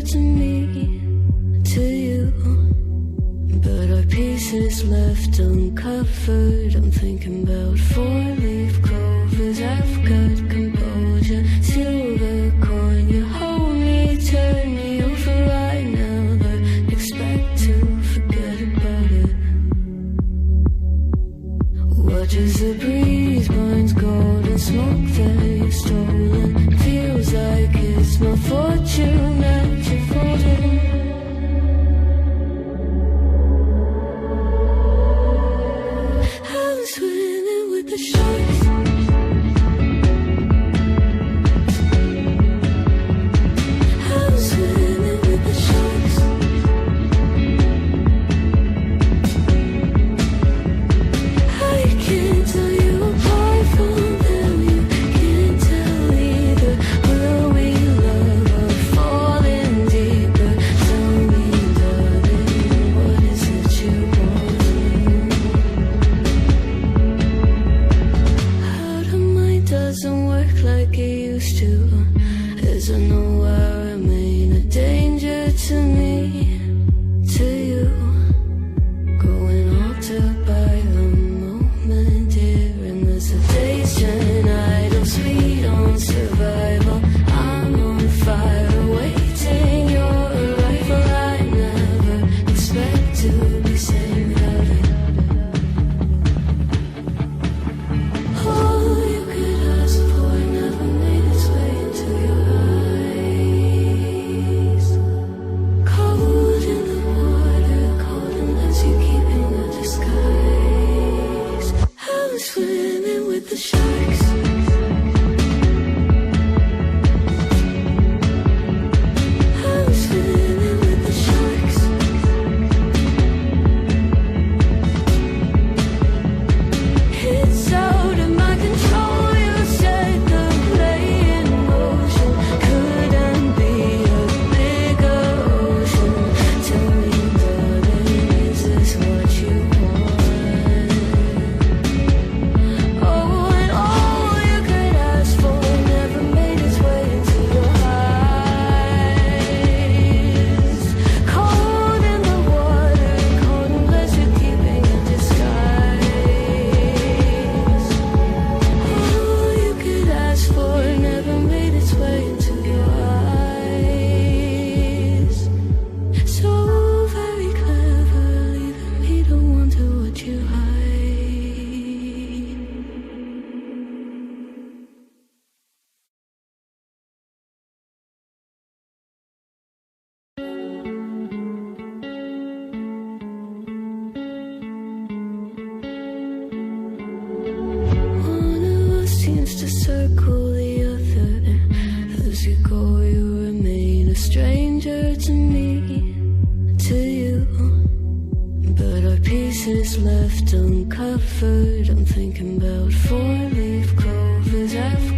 to me, to you. But our pieces left uncovered. I'm thinking about four-leaf clovers. I've got composure, silver coin. You hold me, turn me over right now, but expect to forget about it. Watch as the breeze burns golden smoke that you've stolen. Feels like it's my fortune that you're folding. I'm swimming with the sharks. I'm swimming with the sharks. I can't tell you apart from them. You can't tell either. Will we love or fall in deeper? Tell me, darling, what is it you want? Out of mind doesn't work like it used to. As I know I remain a danger to me, to you. Going altered by the moment, dear. And as the days turn idle, sweet on survival, I'm on fire, waiting your arrival. I never expect to be saved without it. All you could ask for never made its way into your eyes. Cold in the water, cold unless you keep in a disguise. I'm swimming with the sharks. I'm swimming with the sharks. It's out of my control. You set the play in motion. Couldn't be a bigger ocean. Tell me, darling, is this what you want? Oh, and all you could ask for never made its way into your eyes. Cold in the water, cold unless you're keeping a disguise. All you could ask for never made its way into your eyes. So very clever, leaving me to wonder what you hide. One of us seems to circle the other. As you go, you remain a stranger to me, to you. But our pieces left uncovered. I'm thinking about four-leaf clovers. I've